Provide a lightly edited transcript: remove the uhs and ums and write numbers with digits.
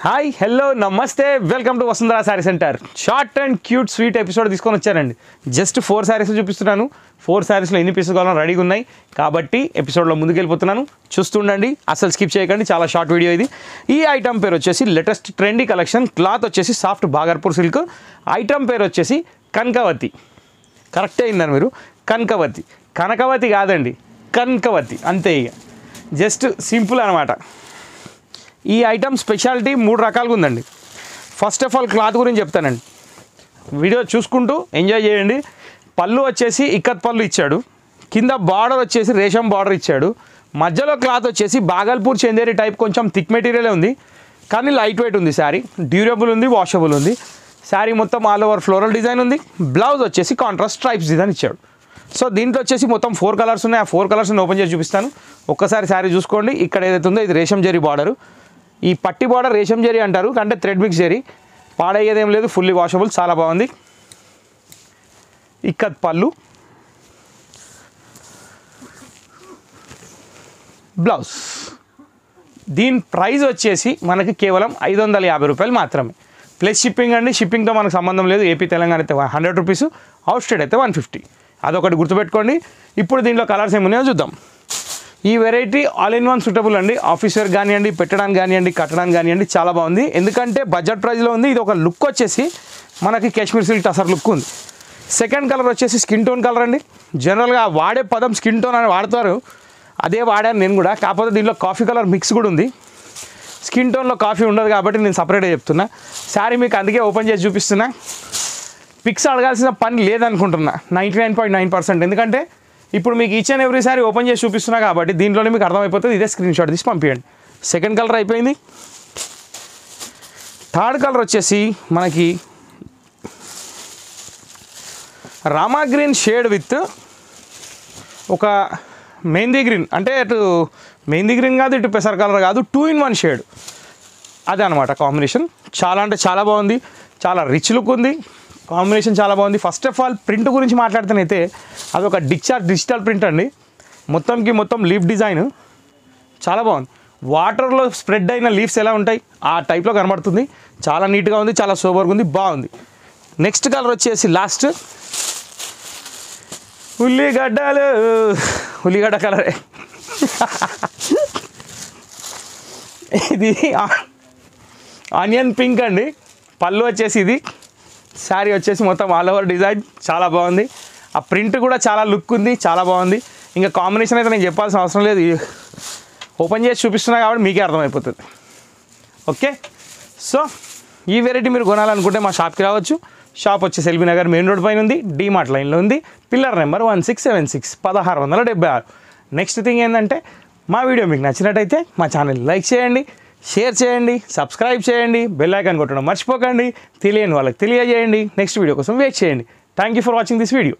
Hi hello నమస్తే welcome to Vasundhara sari centre. Short and cute sweet episode తీసుకొని వచ్చానండి. Just 4 saris చూపిస్తున్నాను. 4 శారీస్లో ఎన్ని పీసెస్ కావాలో రెడీగా ఉన్నాయి కాబట్టి ఎపిసోడ్లో ముందుకెళ్ళిపోతున్నాను. చూస్తుండండి, అసలు స్కిప్ చేయకండి. చాలా షార్ట్ వీడియో ఇది. ఈ ఐటమ్ పేరు వచ్చేసి లేటెస్ట్ ట్రెండీ కలెక్షన్. క్లాత్ వచ్చేసి సాఫ్ట్ బాగర్పూర్ సిల్క్. ఐటమ్ పేరు వచ్చేసి కనకవతి. కరెక్టే అయిందని మీరు, కనకవతి. కనకవతి కాదండి, కనకవతి అంతే. ఇక జస్ట్ సింపుల్ అనమాట. ఈ ఐటమ్ స్పెషాలిటీ 3 రకాలుగా ఉందండి. ఫస్ట్ ఆఫ్ ఆల్ క్లాత్ గురించి చెప్తానండి. వీడియో చూసుకుంటూ ఎంజాయ్ చేయండి. పళ్ళు వచ్చేసి ఇక్కత్ పళ్ళు ఇచ్చాడు. కింద బార్డర్ వచ్చేసి రేషం బార్డర్ ఇచ్చాడు. మధ్యలో క్లాత్ వచ్చేసి బాగల్పూర్ చందేరి టైప్ కొంచెం థిక్ మెటీరియలే ఉంది, కానీ లైట్ వెయిట్ ఉంది. శారీ డ్యూరబుల్ ఉంది, వాషబుల్ ఉంది. శారీ మొత్తం ఆల్ ఓవర్ ఫ్లోరల్ డిజైన్ ఉంది. బ్లౌజ్ వచ్చేసి కాంట్రాస్ట్ స్ట్రైప్స్ డిజైన్ ఇచ్చాడు. సో దీంట్లో వచ్చేసి మొత్తం 4 కలర్స్ ఉన్నాయి. ఆ 4 కలర్స్ని ఓపెన్ చేసి చూపిస్తాను. ఒక్కసారి శారీ చూసుకోండి. ఇక్కడ ఏదైతే ఉందో ఇది రేషం జరీ బార్డరు. ఈ పట్టి బార్డర్ రేషం జరీ అంటారు, అంటే థ్రెడ్ మిక్స్ జరీ. పాడయ్యేదేం లేదు, ఫుల్లీ వాషబుల్, చాలా బాగుంది. ఇక్కత్ పళ్ళు, బ్లౌజ్. దీని ప్రైస్ వచ్చేసి మనకి కేవలం 550 రూపాయలు మాత్రమే. ప్లస్ షిప్పింగ్ అండి. షిప్పింగ్తో మనకు సంబంధం లేదు. ఏపీ తెలంగాణ అయితే 100 రూపీస్, అవుట్ స్టేట్ అయితే 150. అదొకటి గుర్తుపెట్టుకోండి. ఇప్పుడు దీంట్లో కలర్స్ ఏమున్నాయో చూద్దాం. ఈ variety all in one suitable అండి. ఆఫీస్ వేర్ కానివ్వండి, పెట్టడానికి కానివ్వండి, కట్టడానికి కానివ్వండి, చాలా బాగుంది. ఎందుకంటే బడ్జెట్ ప్రైస్లో ఉంది. ఇది ఒక లుక్ వచ్చేసి మనకి కాశ్మీర్ సిల్క్ టసర్ లుక్ ఉంది. సెకండ్ కలర్ వచ్చేసి స్కిన్ టోన్ కలర్ అండి. జనరల్గా వాడే పదం స్కిన్ టోన్ అని వాడతారు, అదే వాడాను నేను కూడా. కాకపోతే దీంట్లో కాఫీ కలర్ మిక్స్ కూడా ఉంది. స్కిన్ టోన్లో కాఫీ ఉండదు కాబట్టి నేను సపరేట్గా చెప్తున్నా. శారీ మీకు అందుకే ఓపెన్ చేసి చూపిస్తున్నా. పిక్స్ అడగాల్సిన పని లేదనుకుంటున్నా 99.9%. ఎందుకంటే ఇప్పుడు మీకు each and every sorry open చేసి చూపిస్తున్నా కాబట్టి దీంట్లోనే మీకు అర్థమైపోతుంది. ఇదే స్క్రీన్ షాట్ తీసి పంపించండి. సెకండ్ కలర్ అయిపోయింది. థర్డ్ కలర్ వచ్చేసి మనకి రామా గ్రీన్ షేడ్ విత్ ఒక మెహందీ గ్రీన్, అంటే అటు మెహందీ గ్రీన్ కాదు, ఇటు పెసర్ కలర్ కాదు, 2 in 1 షేడ్. అదే అనమాట కాంబినేషన్. చాలా అంటే చాలా బాగుంది. చాలా రిచ్ లుక్ ఉంది. కాంబినేషన్ చాలా బాగుంది. ఫస్ట్ ఆఫ్ ఆల్ ప్రింట్ గురించి మాట్లాడితేనైతే అదొక డిజిటల్ ప్రింట్ అండి. మొత్తంకి మొత్తం లీఫ్ డిజైన్ చాలా బాగుంది. వాటర్లో స్ప్రెడ్ అయిన లీవ్స్ ఎలా ఉంటాయి ఆ టైప్లో కనబడుతుంది. చాలా నీట్గా ఉంది, చాలా సూపర్గా ఉంది, బాగుంది. నెక్స్ట్ కలర్ వచ్చేసి లాస్ట్ ఉల్లిగడ్డ కలరే. ఇది ఆనియన్ పింక్ అండి. పళ్ళు వచ్చేసి ఇది. శారీ వచ్చేసి మొత్తం ఆల్ ఓవర్ డిజైన్ చాలా బాగుంది. ఆ ప్రింట్ కూడా చాలా లుక్ ఉంది, చాలా బాగుంది. ఇంకా కాంబినేషన్ అయితే నేను చెప్పాల్సిన అవసరం లేదు. ఓపెన్ చేసి చూపిస్తున్నా కాబట్టి మీకే అర్థమైపోతుంది. ఓకే, సో ఈ వెరైటీ మీరు కొనాలనుకుంటే మా షాప్కి రావచ్చు. షాప్ వచ్చేసి ఎల్బీ నగర్ మెయిన్ రోడ్ పైన ఉంది. డీమార్ట్ లైన్లో ఉంది. Pillar number 1676 1676. నెక్స్ట్ థింగ్ ఏంటంటే మా వీడియో మీకు నచ్చినట్టయితే మా ఛానల్ లైక్ చేయండి, షేర్ చేయండి, సబ్స్క్రైబ్ చేయండి, బెల్ ఐకాన్ కొట్టడం మర్చిపోకండి. తెలియని వాళ్ళకి తెలియజేయండి. నెక్స్ట్ వీడియో కోసం వెయిట్ చేయండి. Thank you for watching this video.